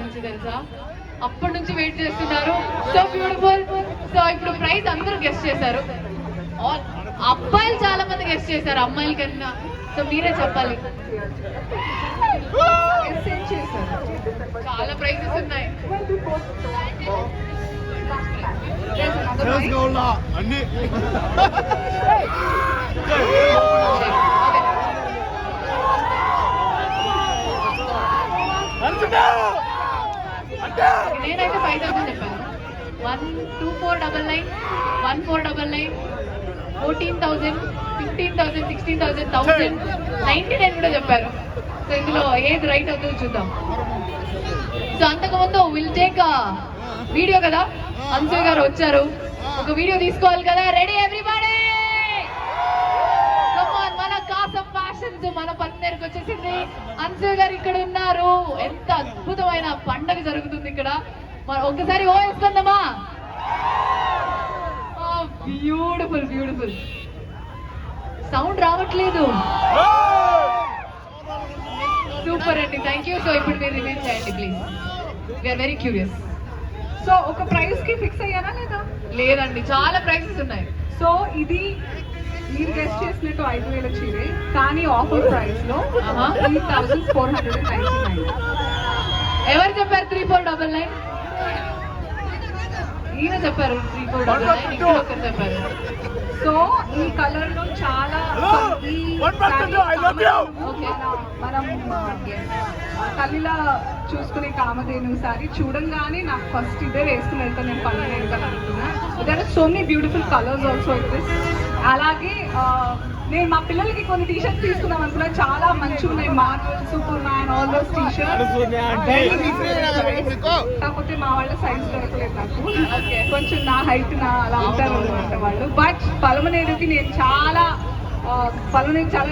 నుంచి తెలుసా, అప్పటి నుంచి వెయిట్ చేస్తున్నారు. So beautiful. సో ఇప్పుడు ప్రైజ్ అందరూ గెస్ట్ చేశారు. అబ్బాయిలు చాలా మంది గెస్ట్ చేశారు అమ్మాయిల కన్నా. సో మీరే చెప్పాలి. చాలా ప్రైజెస్ ఉన్నాయి. నేనైతే 5,000 చెప్పాను. 12499, 1499, 14,000, 15,000, 16,000, 1,000, 99 కూడా చెప్పారు. సో ఇందులో ఏది రైట్ అవుతుందో చూద్దాం. సో అంతకుముందు విల్ టేక్ వీడియో కదా, అన్సూయ గారు వచ్చారు, ఒక వీడియో తీసుకోవాలి కదా. Ready everybody? మన కాసం ఫ్యాషన్స్ మన పన్నెరుకు వచ్చేసింది. అన్సూయ గారు ఇక్కడ ఉన్నారు. ఎంత అద్భుతమైన పండగ జరుగుతుంది ఇక్కడ. ఒక్కసారి ఓ వేసుకుందామా? Beautiful beautiful. సౌండ్ రావట్లేదు. సూపర్ అండి, థ్యాంక్ యూ. సో ఇప్పుడు మీరు రిమైన్ చేయండి please. We are very curious. So ఒక ప్రైస్ కి ఫిక్స్ అయ్యారా లేదా? లేదండి, చాలా ప్రైసెస్ ఉన్నాయి. సో ఇది మీరు గెస్ట్ చేసినట్టు 5,000 చీరే, కానీ ఆఫర్ ప్రైస్ లో 3,499. ఎవరు చెప్పారు 3,499? ఈయన చెప్పారు 3,499. ఇక్కడ ఒకరు చెప్పారు. సో ఈ కలర్ లో చాలా మనం తల్లిలా చూసుకునే కామధేను సారీ చూడంగానే నాకు ఫస్ట్ ఇదే వేసుకుని వెళ్తాను నేను పండుగ అనుకున్నా. There are so many beautiful colours also it this. అలాగే నేను మా పిల్లలకి కొన్ని టీషర్ట్స్ తీసుకుందాం అనుకున్నా, చాలా మంచిగా ఉన్నాయి. Marvel, superman, all those T-shirts. కాకపోతే మా వాళ్ళ సైజ్ దొరకలేదు నాకు. కొంచెం నా హైట్ నా అలా ఉంటారు అనమాట వాళ్ళు. బట్ పలమనేరుకి నేను చాలా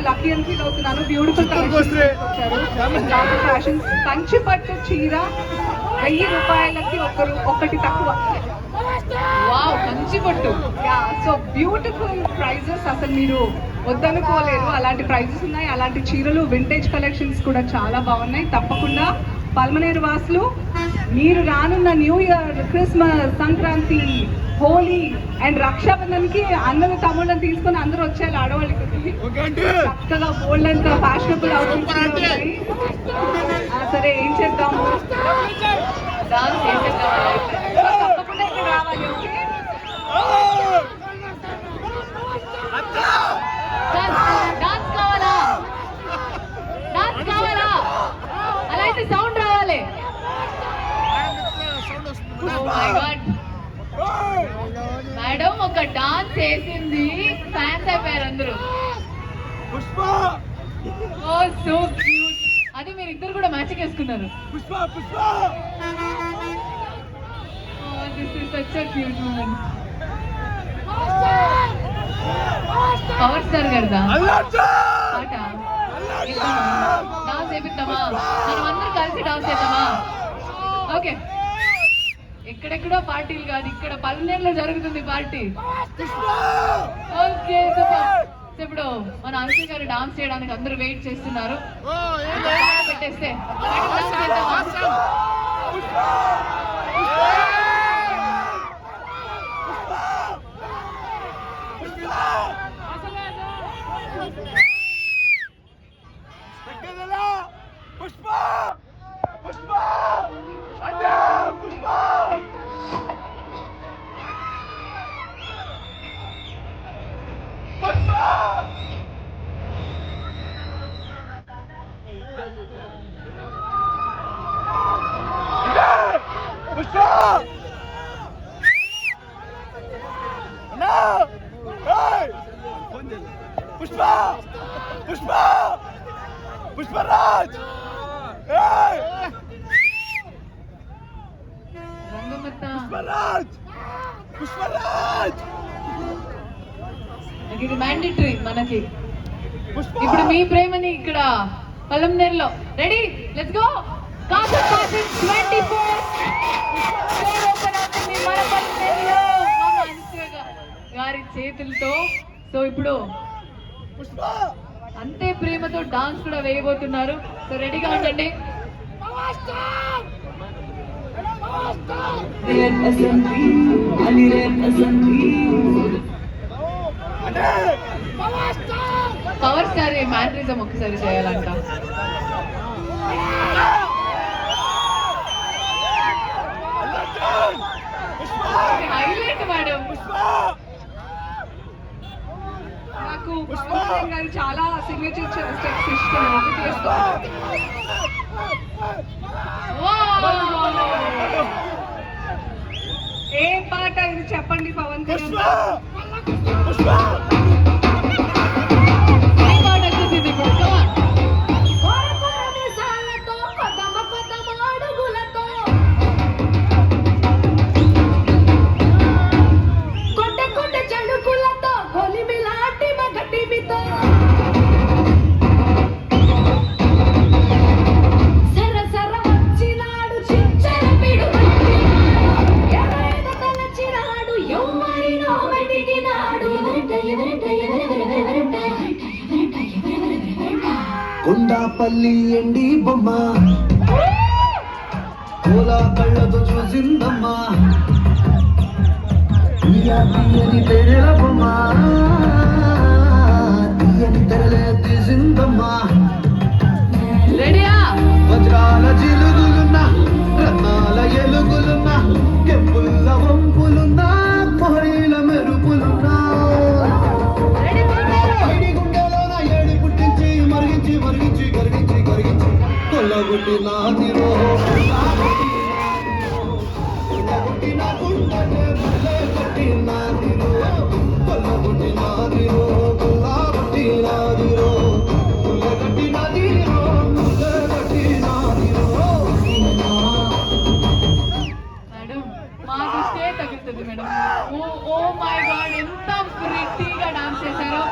లక్కీ అని ఫీల్ అవుతున్నాను. Beautiful fashions. కంచి పట్టు చీర 1,000 రూపాయలకి ఒకటి తక్కువ. వావ్, కంచి పట్టు. సో బ్యూటిఫుల్ ప్రైజెస్, అసలు మీరు వద్దనుకోలేరు. అలాంటి ప్రైజెస్ ఉన్నాయి. అలాంటి చీరలు, వింటేజ్ కలెక్షన్స్ కూడా చాలా బాగున్నాయి. తప్పకుండా పల్మనేరు వాసులు మీరు రానున్న new year, Christmas, Sankranti, Holi and రక్షాబంధన్కి అన్నలు తమ్ముళ్ళని తీసుకొని అందరూ వచ్చేయాలి. ఆడవాళ్ళకి చక్కగా బోల్డ్ అంత ఫ్యాషనబుల్ అవుట్ఫిట్స్. సరే ఏం చేద్దాము? తప్పకుండా ఇక్కడ రావాలి. ఓకే, డాన్స్ కావాలా? డాన్స్ కావాలా? అలా అయితే సౌండ్ రావాలి. మేడం ఒక డాన్స్ వేసింది, ఫ్యాన్స్ అయిపోయారు అందరూ. Oh so cute. అది మీరు ఇద్దరు కూడా మ్యాచింగ్ వేసుకున్నారు. This is such a cute moment. Power star గారిదా పాట? డాన్స్ వేపిద్దామా? మనం అందరూ కలిసి డాన్స్ చేద్దామా? ఓకే. ఎక్కడెక్కడో పార్టీలు కాదు, ఇక్కడ పల్మనేరులో జరుగుతుంది పార్టీ. Okay super. ఇప్పుడు మన అన్సూయ గారు డాన్స్ చేయడానికి అందరూ వెయిట్ చేస్తున్నారు. పెట్టేస్తే డాన్స్ చేద్దామా? పుష్పరాజ్ ఇది మ్యాండేటరీ మనకి. ఇప్పుడు మీ ప్రేమని ఇక్కడ పల్మనేరులో. Ready, let's go. Kasam fashions 24 open అవుతుంది మన పల్మనేరులో మన అన్సూయ గారి చేతులతో. సో ఇప్పుడు అంతే ప్రేమతో డాన్స్ కూడా వేయబోతున్నారు. సో రెడీగా ఉండండి. పవర్ స్టార్ మ్యానరిజం ఒకసారి చేయాలంట. Highlight madam. నాకు పవన్ కళ్యాణ్ గారి చాలా సిగ్నేచర్ స్టెప్స్ ఇష్టం. ఒకటి వేసుకో. ఏ పాట ఇది చెప్పండి పవన్ కళ్యాణ్. ఈ పాట వచ్చేసింది ఇప్పుడు. కొండాపల్లి ఎండి బొమ్మ కోలా కళ్ళతో చూసిందమ్మా తీయని తెరల బొమ్మ తీయని తెరలే తీసిందమ్మా. రెడీయా? వజ్రాల జిలుగులున్న రత్నాల ఎలుగులున్న కెంపుల్ల వంపులున్న మొహరీల మెరుపులున్నా మరిగించి కరిగించి కొల్లగొట్టి నాదిరో కొల్లగొట్టి నా గుండె కట్టి నాదిరో కొల్లగొట్టి నాదిరో కొల్లగొట్టి నాదిరో కొల్లగొట్టి నాదిరో కొల్లగొట్టి నాదిరో. మేడం మాకు స్టే తగ్గుతుంది మేడం. ఓ మై గాడ్, ఎంత ప్రిటీగా డాన్స్ చేశారో.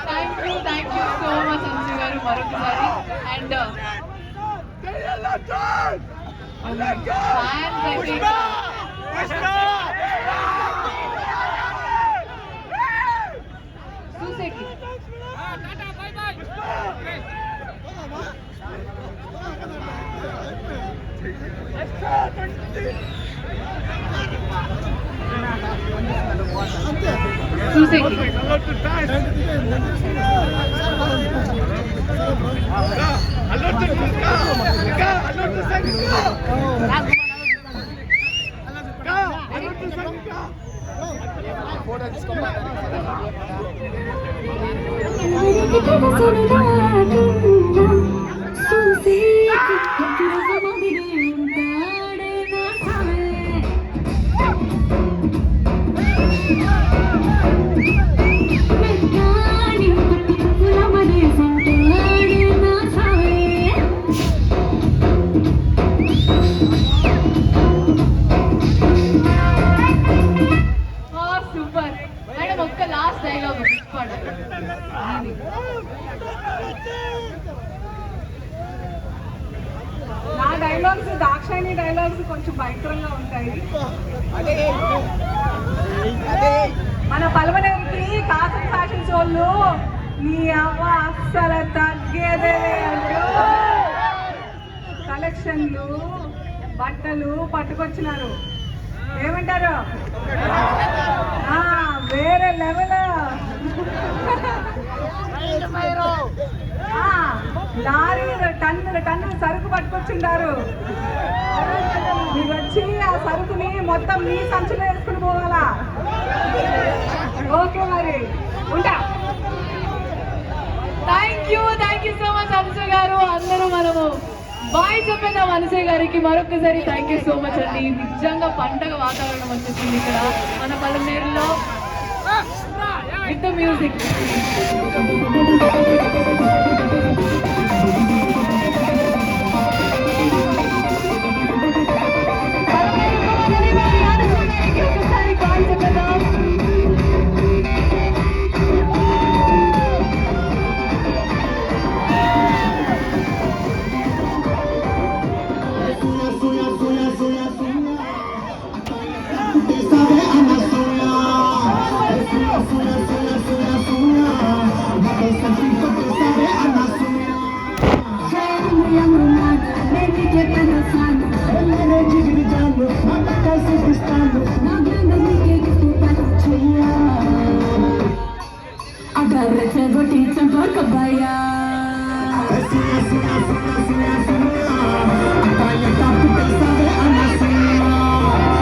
Thank you so much Anshu గారు మరొకసారి. అండ్ ఫ్యాన్స్ అయితే చూసేకి చూసేకి సూపర్ మేడం. ఒక్క లాస్ట్ డైలాగ్ నా డైలాగ్స్ దాక్షాయణి డైలాగ్స్ కొంచెం భయంకరంగా ఉంటాయి. మన పల్మనేరికి కాసం ఫ్యాషన్స్ వాళ్ళు నీ అవ్వ అస్సలు తగ్గేదే అంటూ కలెక్షన్లు బట్టలు పట్టుకొచ్చినారు. ఏమంటారు? వేరే లెవెల్. లారీలు టన్నులు సరుకు పట్టుకొచ్చిండారు. మీరు వచ్చి ఆ సరుకుని మొత్తం మీ సంచులో వేసుకుని పోవాలా? ఓకే మరి ఉంటా. Thank you so much Anshu గారు. అందరూ మనము బాయ్ చెప్పేద్దాం అనసూయ గారికి మరొకసారి. థ్యాంక్ యూ సో మచ్ అండి. నిజంగా పండగ వాతావరణం వచ్చేసింది ఇక్కడ మన పలమనేరులో విత్ ద మ్యూజిక్. ఒకసారి బాయ్ చెప్పేద్దాం. Sabe, Ana Suya. తీర్చబోకబయ్యా సున సున సున